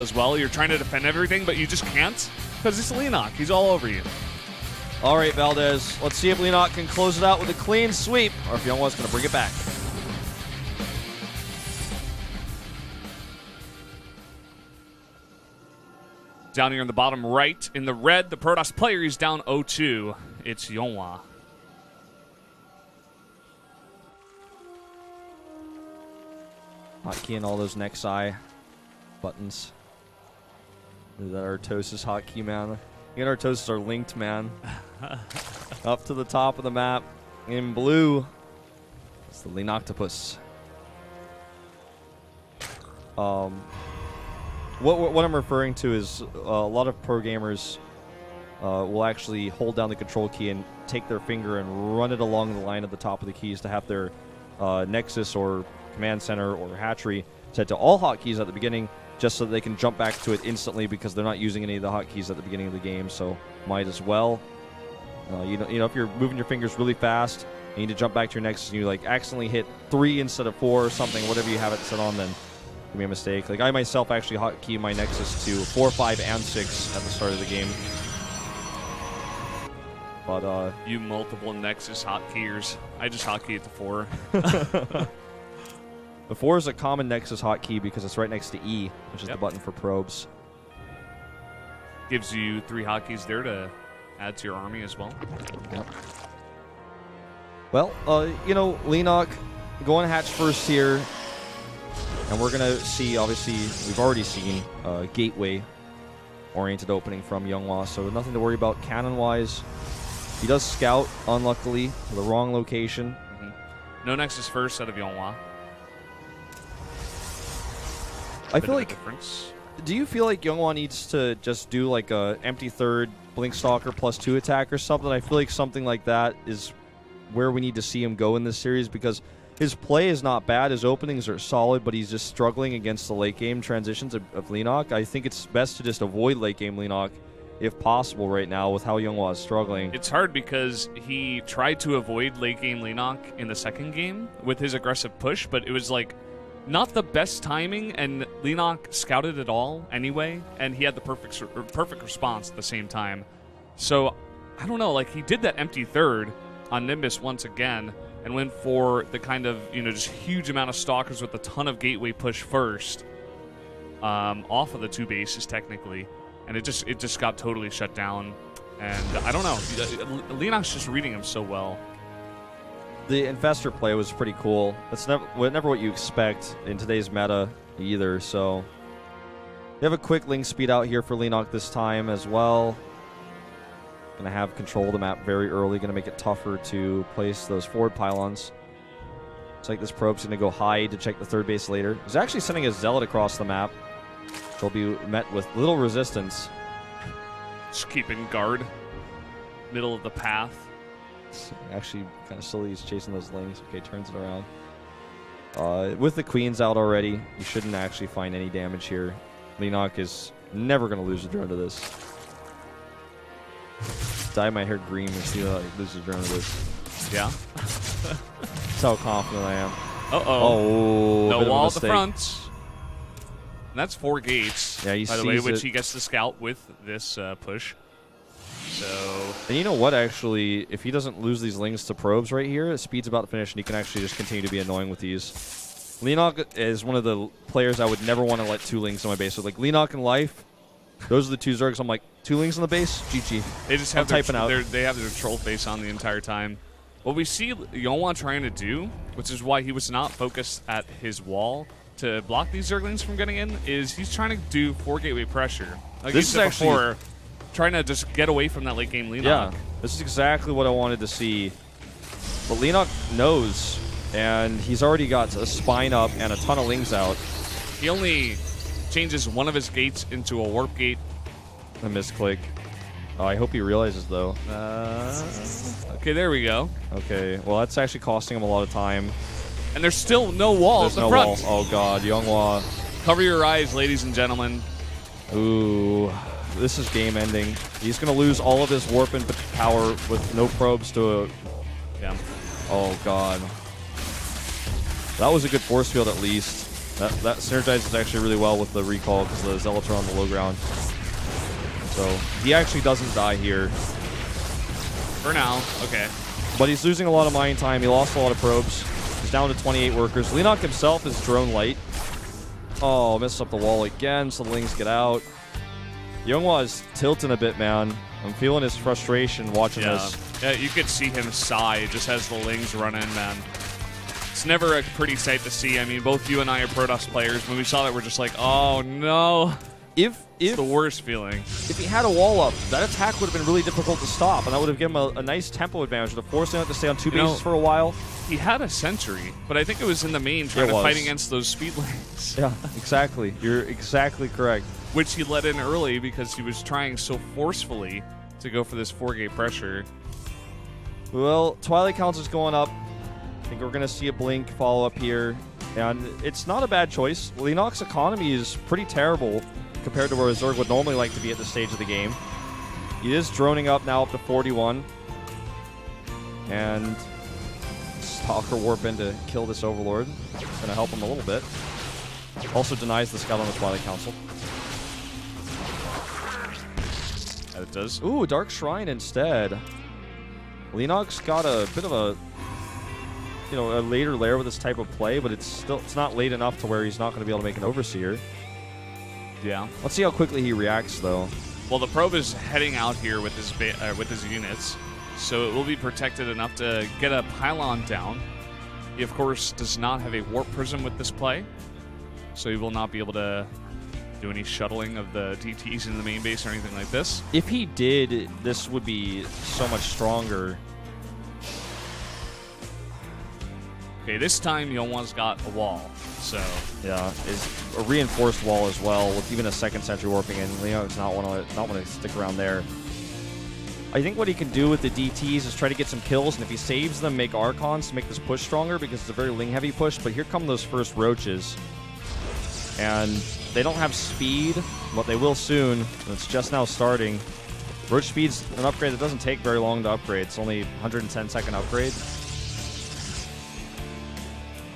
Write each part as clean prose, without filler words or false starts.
as well. You're trying to defend everything, but you just can't because it's Leenock. He's all over you. All right, Valdez. Let's see if Leenock can close it out with a clean sweep, or if YongHwa's going to bring it back. Down here in the bottom right, in the red, the Protoss player, he's down 0-2. It's YongHwa. Hotkey and all those Nexi buttons. That Artosis hotkey, man. Me and Artosis are linked, man. Up to the top of the map in blue. It's the Leenock-topus. What I'm referring to is a lot of pro gamers will actually hold down the control key and take their finger and run it along the line at the top of the keys to have their Nexus or Command Center or Hatchery set to all hotkeys at the beginning, just so that they can jump back to it instantly because they're not using any of the hotkeys at the beginning of the game. So might as well. You know, if you're moving your fingers really fast, and you need to jump back to your Nexus, and you like accidentally hit 3 instead of 4 or something, whatever you have it set on, then it be a mistake. Like I myself actually hotkey my Nexus to 4, 5, and 6 at the start of the game. But you multiple Nexus hotkeyers. I just hotkey it to 4. The 4 is a common Nexus hotkey because it's right next to E, which is the button for probes. Gives you 3 hotkeys there to add to your army as well. Yep. Well, you know, Leenock going hatch first here. And we're going to see, obviously, we've already seen gateway-oriented opening from YongHwa, so nothing to worry about cannon-wise. He does scout, unluckily, to the wrong location. No Nexus first out of YongHwa. I feel like, do you feel like YongHwa needs to just do like a empty third, Blink Stalker +2 attack or something? I feel like something like that is where we need to see him go in this series, because his play is not bad, his openings are solid, but he's just struggling against the late game transitions of Leenock. I think it's best to just avoid late game Leenock if possible right now with how YongHwa is struggling. It's hard because he tried to avoid late game Leenock in the second game with his aggressive push, but it was like not the best timing, and Leenock scouted it all anyway, and he had the perfect response at the same time. So, I don't know, like, he did that empty third on Nimbus once again, and went for the kind of, you know, just huge amount of Stalkers with a ton of gateway push first, off of the 2 bases, technically, and it just got totally shut down, and I don't know, Leenock's just reading him so well. The Infestor play was pretty cool. That's never what you expect in today's meta either, so you have a quick link speed out here for Leenock this time as well. Going to have control of the map very early, going to make it tougher to place those forward pylons. Looks like this probe's going to go high to check the third base later. He's actually sending a Zealot across the map, which will be met with little resistance. Just keeping guard, middle of the path. Actually, kind of slowly he's chasing those lings. Okay, turns it around. With the queens out already, you shouldn't actually find any damage here. Leenock is never going to lose a drone to this. Dye my hair green and see that I lose a drone to this. Yeah. That's how confident I am. Oh, no wall at the front. And that's 4 gates, yeah, by the way, which he gets to scout with this push. So, and you know what, actually, if he doesn't lose these lings to probes right here, speed's about to finish, and he can actually just continue to be annoying with these. Leenock is one of the players I would never want to let 2 lings on my base. So, like, Leenock in life, those are the 2 Zergs. I'm like, 2 lings on the base? GG. They just have they have their troll face on the entire time. What we see YongHwa trying to do, which is why he was not focused at his wall to block these Zerglings from getting in, is he's trying to do 4 gateway pressure. Like this is actually before, trying to just get away from that late game Leenock. Yeah, this is exactly what I wanted to see. But Leenock knows, and he's already got a spine up and a ton of lings out. He only changes one of his gates into a warp gate. A misclick. Oh, I hope he realizes, though. Okay, there we go. Okay, well, that's actually costing him a lot of time. And there's still no wall at the front. Wall. Oh, God, YongHwa. Cover your eyes, ladies and gentlemen. Ooh, this is game ending. He's going to lose all of his warp and power with no probes to... Yeah. Oh, God. That was a good force field, at least. That synergizes actually really well with the recall because the Zealots are on the low ground. So he actually doesn't die here. For now, okay. But he's losing a lot of mine time. He lost a lot of probes. He's down to 28 workers. Leenock himself is drone light. Oh, missed up the wall again, so the Lings get out. YongHwa is tilting a bit, man. I'm feeling his frustration watching this. Yeah, you could see him sigh just as the Lings run in, man. It's never a pretty sight to see. I mean, both you and I are Protoss players. When we saw that, we're just like, oh, no. It's the worst feeling. If he had a wall up, that attack would have been really difficult to stop, and that would have given him a nice tempo advantage. To force him to stay on two bases for a while. He had a sentry, but I think it was in the main trying to fight against those speed lanes. Yeah, exactly. You're exactly correct. Which he let in early because he was trying so forcefully to go for this 4-gate pressure. Well, Twilight Council's going up. I think we're going to see a blink follow up here. And it's not a bad choice. Leenock's economy is pretty terrible compared to where Zerg would normally like to be at this stage of the game. He is droning up now up to 41. And Stalker warp in to kill this Overlord. It's going to help him a little bit. Also denies the scout on the Twilight Council. That it does. Ooh, Dark Shrine instead. Leenock's got a bit of a, a later lair with this type of play, but it's not late enough to where he's not going to be able to make an Overseer. Yeah. Let's see how quickly he reacts, though. Well, the probe is heading out here with his units, so it will be protected enough to get a pylon down. He, of course, does not have a warp prism with this play, so he will not be able to do any shuttling of the DTs in the main base or anything like this. If he did, this would be so much stronger. Okay, this time YongHwa's got a wall, so... Yeah, it's a reinforced wall as well, with even a second sentry warping in. Leenock's not want to stick around there. I think what he can do with the DTs is try to get some kills, and if he saves them, make Archons to make this push stronger, because it's a very Ling-heavy push, but here come those first Roaches. And they don't have speed, but they will soon. It's just now starting. Roach speed's an upgrade that doesn't take very long to upgrade. It's only 110-second upgrade.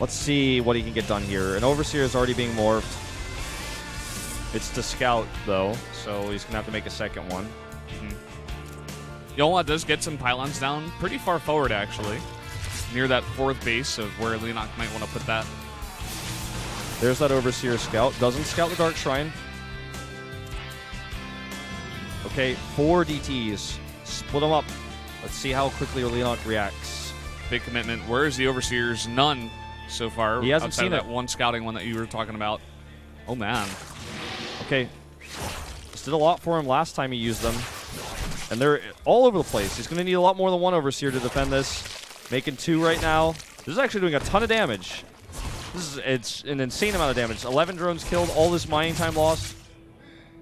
Let's see what he can get done here. An Overseer is already being morphed. It's to scout, though, so he's going to have to make a second one. YongHwa does get some pylons down pretty far forward, actually, near that fourth base of where Leenock might want to put that. There's that Overseer scout. Doesn't scout the Dark Shrine. Okay, 4 DTs. Split them up. Let's see how quickly Leenock reacts. Big commitment. Where's the Overseers? None so far. He hasn't outside seen of that it. one scouting one that you were talking about. Oh, man. Okay. This did a lot for him last time he used them. And they're all over the place. He's going to need a lot more than one Overseer to defend this. Making 2 right now. This is actually doing a ton of damage. It's an insane amount of damage. 11 drones killed, all this mining time lost.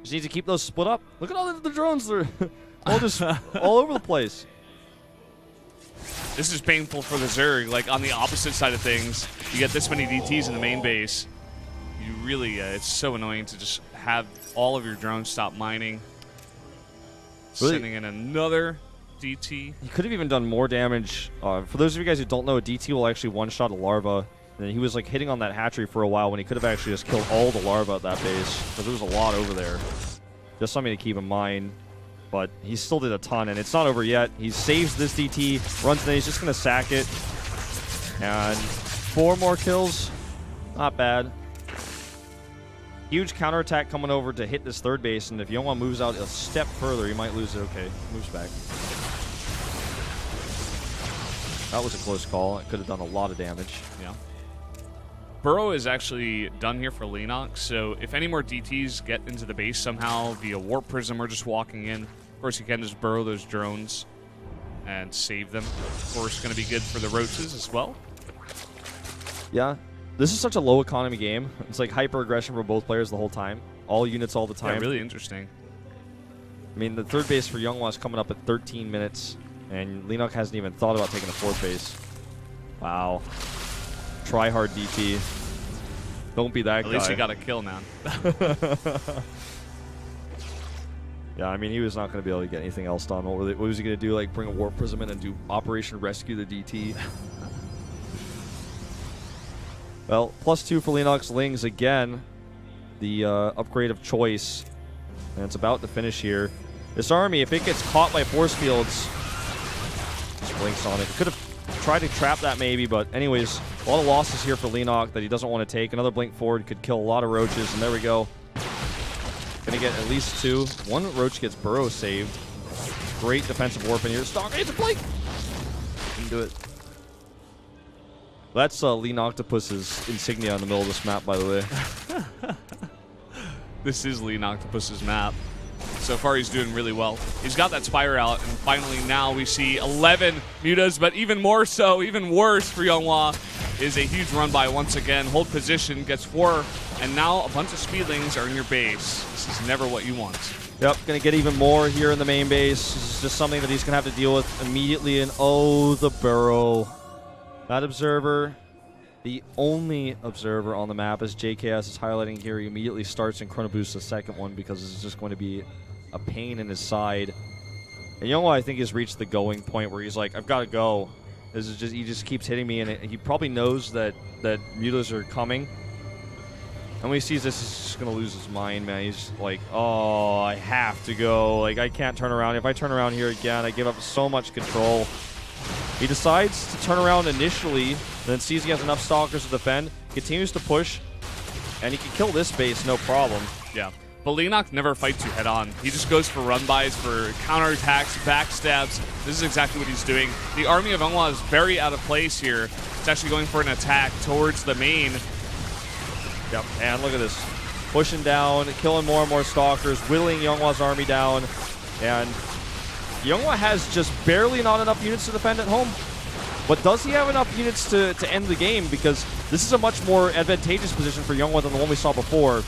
Just need to keep those split up. Look at all the drones. They're all just all over the place. This is painful for the Zerg. Like, on the opposite side of things, you get this many DTs in the main base. You really, it's so annoying to just have all of your drones stop mining. Really? Sending in another DT. He could have even done more damage. For those of you guys who don't know, a DT will actually one-shot a larva. And he was like hitting on that hatchery for a while when he could have actually just killed all the larvae at that base. Because there was a lot over there. Just something to keep in mind. But he still did a ton, and it's not over yet. He saves this DT, runs in, he's just going to sack it. And 4 more kills. Not bad. Huge counterattack coming over to hit this third base, and if YongHwa moves out a step further, he might lose it. Okay, moves back. That was a close call. It could have done a lot of damage. Yeah. Burrow is actually done here for Leenock, so if any more DTs get into the base somehow via Warp Prism or just walking in, of course you can just burrow those drones and save them. Of course, going to be good for the Roaches as well. Yeah. This is such a low economy game. It's like hyper aggression for both players the whole time. All units all the time. Yeah, really interesting. I mean, the third base for YongHwa is coming up at 13 minutes, and Leenock hasn't even thought about taking the fourth base. Wow. Try hard DP. Don't be that guy. At least he got a kill, man. Yeah, I mean, he was not going to be able to get anything else done. What was he going to do? Like, bring a Warp Prism in and do Operation Rescue the DT? Well, +2 for Leenock's Lings again. The upgrade of choice. And it's about to finish here. This army, if it gets caught by force fields, just blinks on it. It could have tried to trap that maybe, but anyways, a lot of losses here for Leenock that he doesn't want to take. Another blink forward could kill a lot of roaches, and there we go. Gonna get at least 2. One roach gets burrow saved. Great defensive warp in here. Stalker, it's a blink! Didn't do it. That's Leenock's insignia in the middle of this map, by the way. This is Leenock's map. So far, he's doing really well. He's got that Spire out, and finally now we see 11 mutas, but even more so, even worse for YongHwa is a huge run by once again. Hold position, gets 4, and now a bunch of speedlings are in your base. This is never what you want. Yep, going to get even more here in the main base. This is just something that he's going to have to deal with immediately, and oh, the burrow. That observer, the only observer on the map, as JKS is highlighting here, he immediately starts and chrono boosts the second one because this is just going to be a pain in his side. And YongHwa, I think, has reached the going point where he's like, I've got to go. This is just, he just keeps hitting me, and he probably knows that mutas are coming. And when he sees this, he's just going to lose his mind, man. He's like, oh, I have to go. Like, I can't turn around. If I turn around here again, I give up so much control. He decides to turn around initially, then sees he has enough stalkers to defend, continues to push, and he can kill this base, no problem. Yeah. But Leenock never fights you head-on. He just goes for run-bys, for counterattacks, backstabs. This is exactly what he's doing. The army of YongHwa is very out of place here. It's actually going for an attack towards the main. Yep, and look at this. Pushing down, killing more and more stalkers, whittling YongHwa's army down, and YongHwa has just barely not enough units to defend at home. But does he have enough units to end the game? Because this is a much more advantageous position for YongHwa than the one we saw before.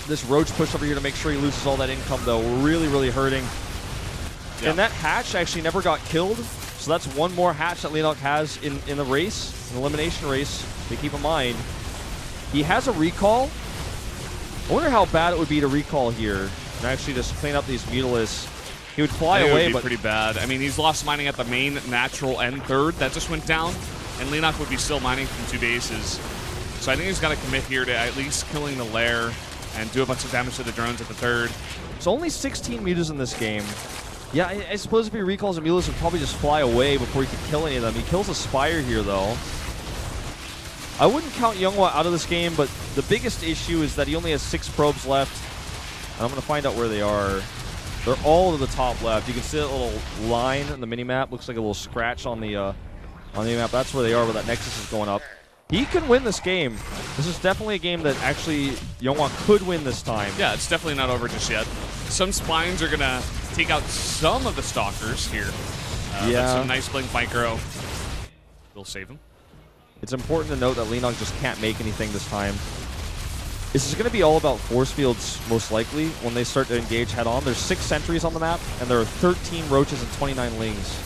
This roach push over here to make sure he loses all that income, though, really, really hurting. Yep. And that hatch actually never got killed, so that's one more hatch that Leenock has in the race, an elimination race, to keep in mind. He has a recall. I wonder how bad it would be to recall here and actually just clean up these Mutalisks. He would fly away, it would be but pretty bad. I mean, he's lost mining at the main, natural, and third. That just went down, and Leenock would be still mining from 2 bases. So I think he's got to commit here to at least killing the lair and do a bunch of damage to the drones at the third. There's only 16 mutas in this game. Yeah, I suppose if he recalls a Mutas, he'd probably just fly away before he could kill any of them. He kills a Spire here, though. I wouldn't count YongHwa out of this game, but the biggest issue is that he only has 6 probes left. And I'm going to find out where they are. They're all to the top left. You can see that little line in the mini-map. Looks like a little scratch on the map. That's where they are, where that Nexus is going up. He can win this game. This is definitely a game that actually YongHwa could win this time. Yeah, it's definitely not over just yet. Some spines are going to take out some of the stalkers here. Yeah. That's some nice blink micro. We'll save him. It's important to note that Leenock just can't make anything this time. This is going to be all about force fields, most likely, when they start to engage head-on. There's 6 sentries on the map, and there are 13 roaches and 29 lings.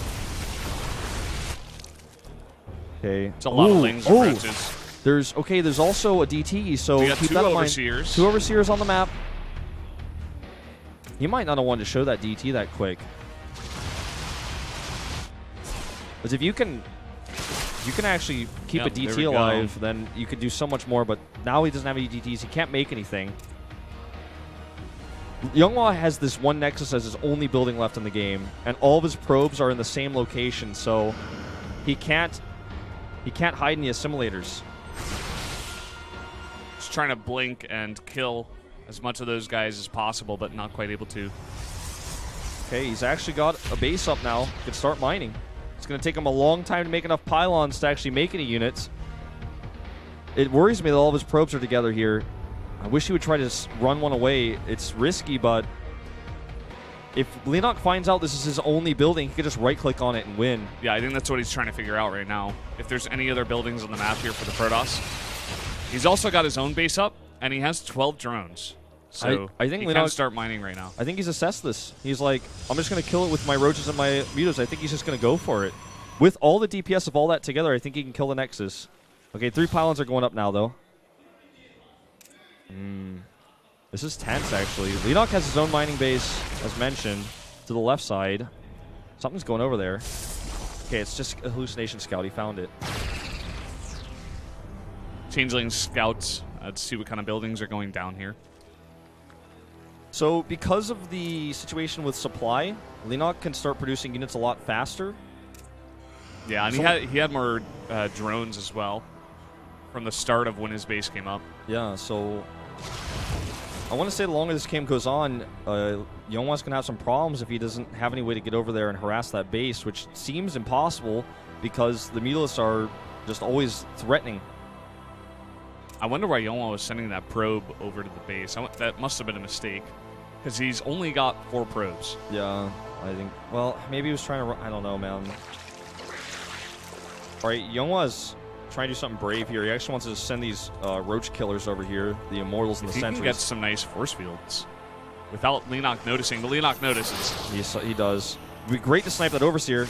Okay. It's a lot of lings and roaches. There's also a DT, so we got keep 2 that in overseers. mind. 2 overseers on the map. He might not have wanted to show that DT that quick. Because if you can actually keep a DT alive, then you could do so much more, but now he doesn't have any DTs. He can't make anything. YongHwa has this one Nexus as his only building left in the game, and all of his probes are in the same location, so he can't hide in the assimilators. Just trying to blink and kill as much of those guys as possible, but not quite able to. Okay, he's actually got a base up now. He can start mining. It's going to take him a long time to make enough pylons to actually make any units. It worries me that all of his probes are together here. I wish he would try to run one away. It's risky, but if Leenock finds out this is his only building, he could just right-click on it and win. Yeah, I think that's what he's trying to figure out right now. If there's any other buildings on the map here for the Protoss. He's also got his own base up, and he has 12 drones. So I think he can start mining right now. I think he's assessed this. He's like, I'm just going to kill it with my roaches and my mutas. I think he's just going to go for it. With all the DPS of all that together, I think he can kill the Nexus. Okay, 3 pylons are going up now, though. This is tense, actually. Leenock has his own mining base, as mentioned, to the left side. Something's going over there. Okay, it's just a hallucination scout. He found it. Changeling scouts to see what kind of buildings are going down here. So because of the situation with supply, Leenock can start producing units a lot faster. Yeah, and he had more drones as well from the start of when his base came up. Yeah, so I want to say the longer this game goes on, YongHwa's going to have some problems if he doesn't have any way to get over there and harass that base, which seems impossible because the Mutalisks are just always threatening. I wonder why YongHwa was sending that probe over to the base. That must have been a mistake, because he's only got 4 probes. Yeah, I think. Well, maybe he was trying to. I don't know, man. All right, YongHwa's trying to do something brave here. He actually wants to send these roach killers over here, the Immortals and the Sentries. He can get some nice force fields without Leenock noticing, but Leenock notices. He does. It'd be great to snipe that Overseer.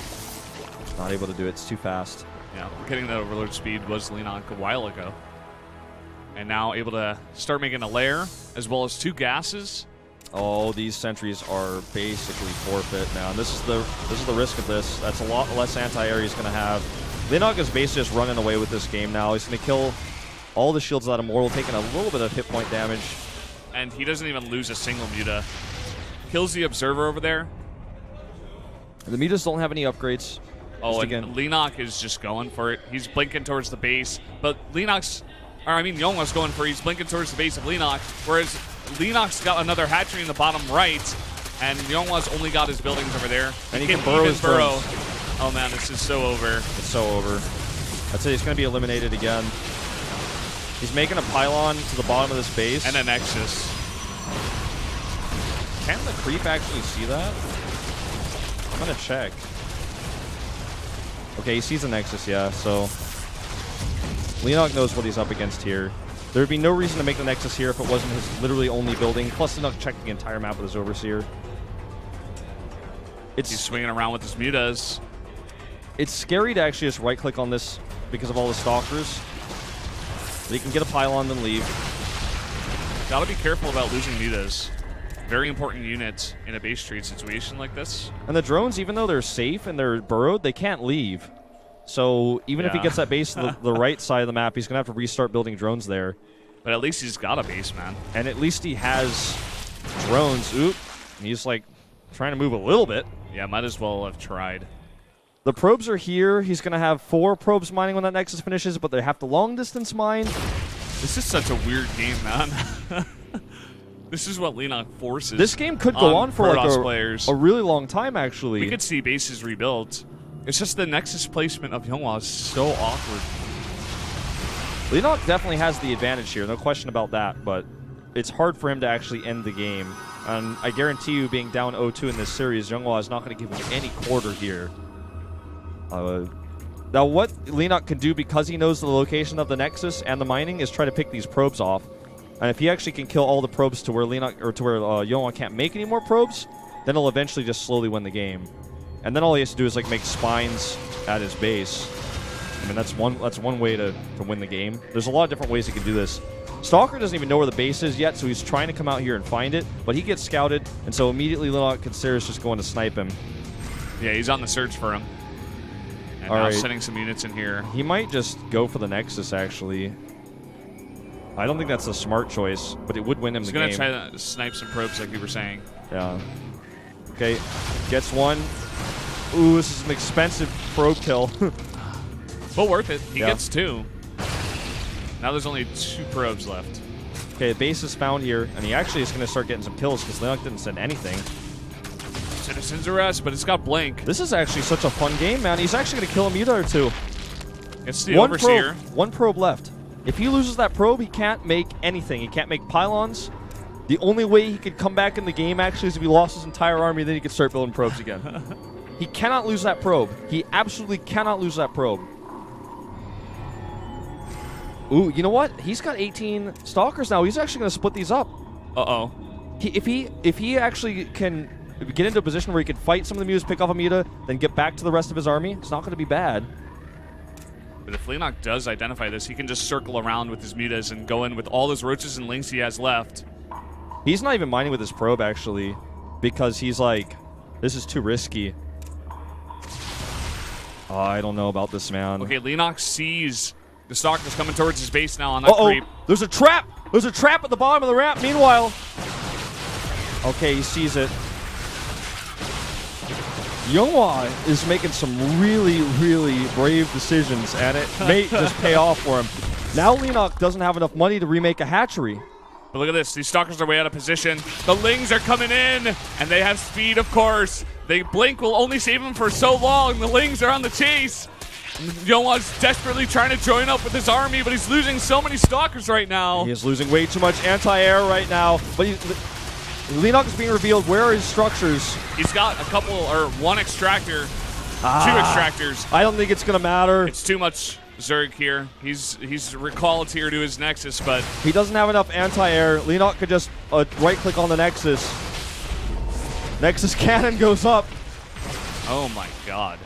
Not able to do it. It's too fast. Yeah, getting that overload speed was Leenock a while ago. And now able to start making a lair, as well as 2 gases. Oh, these sentries are basically forfeit now. This is the risk of this. That's a lot less anti-air he's going to have. Leenock is basically just running away with this game now. He's going to kill all the shields of that Immortal, taking a little bit of hit point damage. And he doesn't even lose a single Muta. Kills the Observer over there. The Mutas don't have any upgrades. Oh, and Leenock is just going for it. He's blinking towards the base, but YongHwa's going for it. He's blinking towards the base of Leenock, whereas Leenock's got another hatchery in the bottom right, and YongHwa's only got his buildings over there. And he can burrow his drones. Oh man, this is so over. It's so over. I'd say he's going to be eliminated again. He's making a pylon to the bottom of this base. And a Nexus. Can the creep actually see that? I'm going to check. Okay, he sees a Nexus, yeah, so Leenock knows what he's up against here. There would be no reason to make the Nexus here if it wasn't his literally only building. Plus, Leenock checked the entire map with his Overseer. He's swinging around with his Mutas. It's scary to actually just right-click on this because of all the Stalkers. They can get a pylon then leave. Gotta be careful about losing Mutas. Very important units in a base trade situation like this. And the drones, even though they're safe and they're burrowed, they can't leave. So even if he gets that base to the right side of the map, he's going to have to restart building drones there. But at least he's got a base, man. And at least he has drones. Oop. And he's like trying to move a little bit. Yeah, might as well have tried. The probes are here. He's going to have 4 probes mining when that Nexus finishes, but they have to long distance mine. This is such a weird game, man. This is what Leenock forces. This game could go on for like players. A really long time, actually. We could see bases rebuilt. It's just the Nexus placement of YongHwa is so awkward. Leenock definitely has the advantage here, no question about that, but it's hard for him to actually end the game. And I guarantee you, being down 0-2 in this series, YongHwa is not going to give him any quarter here. Now, what Leenock can do, because he knows the location of the Nexus and the mining, is try to pick these probes off. And if he actually can kill all the probes to where YongHwa can't make any more probes, then he'll eventually just slowly win the game. And then all he has to do is like make spines at his base. I mean, that's one way to win the game. There's a lot of different ways he can do this. Stalker doesn't even know where the base is yet, so he's trying to come out here and find it, but he gets scouted, and so immediately Leenock considers just going to snipe him. Yeah, he's on the search for him. And now sending some units in here. He might just go for the Nexus, actually. I don't think that's a smart choice, but it would win him the game. He's going to try to snipe some probes like you were saying. Yeah. Okay, gets one. Ooh, this is an expensive probe kill. But worth it. He gets 2. Now there's only 2 probes left. Okay, the base is found here, and he actually is going to start getting some kills because Leenock didn't send anything. Citizen's Arrest, but it's got Blank. This is actually such a fun game, man. He's actually going to kill a Muta or 2. It's the Overseer. One probe left. If he loses that probe, he can't make anything. He can't make pylons. The only way he could come back in the game, actually, is if he lost his entire army, then he could start building probes again. He cannot lose that probe. He absolutely cannot lose that probe. Ooh, you know what? He's got 18 Stalkers now. He's actually going to split these up. Uh-oh. If he actually can get into a position where he can fight some of the Mutas, pick off a Muta, then get back to the rest of his army, it's not going to be bad. But if Leenock does identify this, he can just circle around with his Mutas and go in with all those roaches and links he has left. He's not even mining with his probe, actually, because he's like, this is too risky. Oh, I don't know about this, man. Okay, Leenock sees The Stalker's coming towards his base now on that creep. There's a trap! There's a trap at the bottom of the ramp. Meanwhile, okay, he sees it. YongHwa is making some really, really brave decisions, and it may just pay off for him. Now Leenock doesn't have enough money to remake a hatchery. But look at this. These Stalkers are way out of position. The Lings are coming in, and they have speed, of course. The Blink will only save them for so long. The Lings are on the chase. YongHwa's desperately trying to join up with his army, but he's losing so many Stalkers right now. He is losing way too much anti-air right now. But Leenock is being revealed. Where are his structures? He's got a couple, or one extractor, 2 extractors. I don't think it's going to matter. It's too much Zerg here. He's recalled here to his Nexus, but he doesn't have enough anti-air. Leenock could just right-click on the Nexus. Nexus cannon goes up. Oh my god.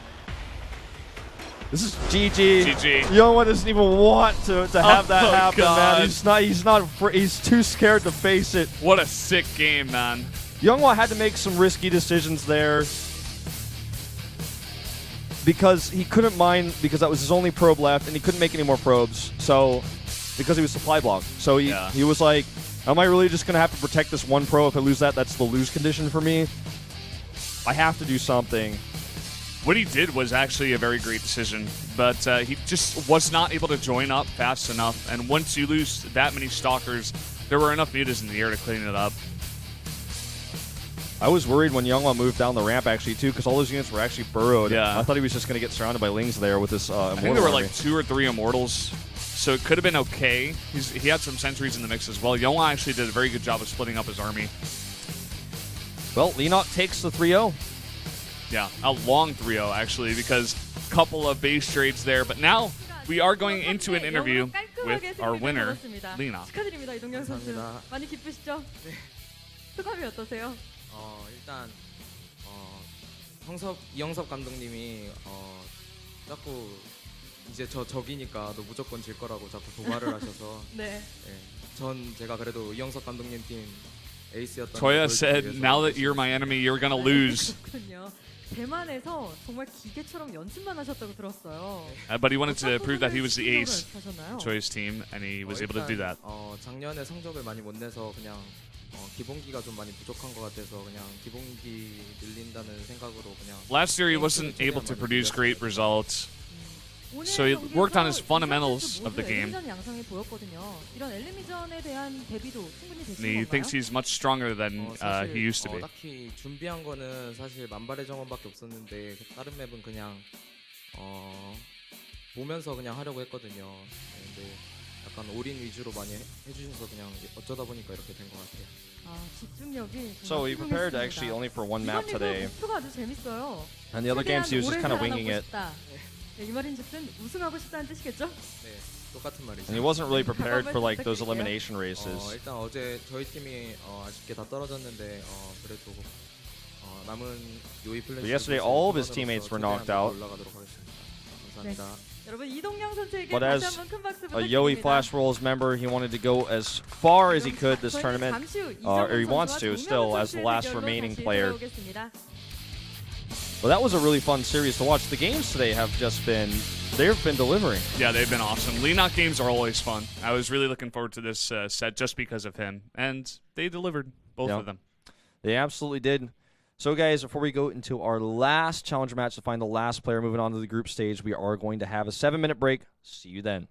This is GG. GG. YongHwa doesn't even want to have that happen, God. man. He's too scared to face it. What a sick game, man. YongHwa had to make some risky decisions there because he couldn't mine, because that was his only probe left, and he couldn't make any more probes. So, because he was supply blocked. So he was like, am I really just going to have to protect this one probe? If I lose that, that's the lose condition for me. I have to do something. What he did was actually a very great decision, but he just was not able to join up fast enough. And once you lose that many Stalkers, there were enough mutas in the air to clean it up. I was worried when YongHwa moved down the ramp, actually, too, because all those units were actually burrowed. Yeah. I thought he was just going to get surrounded by Lings there with this Immortal I think there were army. like 2 or 3 Immortals, so it could have been okay. He had some sentries in the mix as well. YongHwa actually did a very good job of splitting up his army. Well, Leenock takes the 3-0. Yeah, a long 3-0 actually, because a couple of base trades there. But now we are going into an interview with our winner, Leenock. 축하드립니다, 이동경 선수. 감사합니다. 많이 기쁘시죠? 소감이 어떠세요? 일단 이영섭 감독님이 자꾸 이제 저 적이니까 너 무조건 질 거라고 자꾸 도발을 하셔서 네. 전 제가 그래도 이영섭 감독님 팀 에이스였던 Toya said, now that you're my enemy, you're gonna lose. 그렇군요. 대만에서 정말 기계처럼 연습만 하셨다고 들었어요. But he wanted to prove that he was the ace 하셨나요? Toya's team, and he was able to do that. 작년에 성적을 많이 못 내서 그냥 기본기가 좀 많이 부족한 것 같아서 그냥 기본기 늘린다는 생각으로 그냥 Last year he wasn't able to produce great results, so he worked on his fundamentals of the game. 양상이 보였거든요. 이런 엘리미전에 대한 대비도 충분히 And 되신 he 건가요? thinks he's much stronger than he used to be. 딱히 준비한 거는 사실 만발의 정원밖에 없었는데 다른 맵은 그냥 보면서 그냥 하려고 했거든요. 근데 약간 올인 위주로 많이 해주셔서 그냥 어쩌다 보니까 이렇게 된 것 같아요. 집중력이 So he prepared actually only for one map today. 목표가 아주 재밌어요. And the other games he was just kind of winging it. 네, 이 말인 즉슨 우승하고 싶다는 뜻이겠죠? 네, 똑같은 말이죠. And he wasn't really prepared for like those elimination races. 일단 어제 저희 팀이 아쉽게 다 떨어졌는데 그래도 남은 요이 플래시. But yesterday all of his teammates were knocked out. 올라가도록 하겠습니다. 감사합니다. 여러분 이동영 선수에게 But 다시 as 한번 큰 박수 a Yoey 부탁드립니다. Flash Rolls member, he wanted to go as far as he could this tournament, or he wants to still as the last remaining player. Well, that was a really fun series to watch. The games today have just been, they've been delivering. Yeah, they've been awesome. Leenock games are always fun. I was really looking forward to this set just because of him, and they delivered, both of them. They absolutely did. So, guys, before we go into our last challenger match to find the last player moving on to the group stage, we are going to have a 7-minute break. See you then.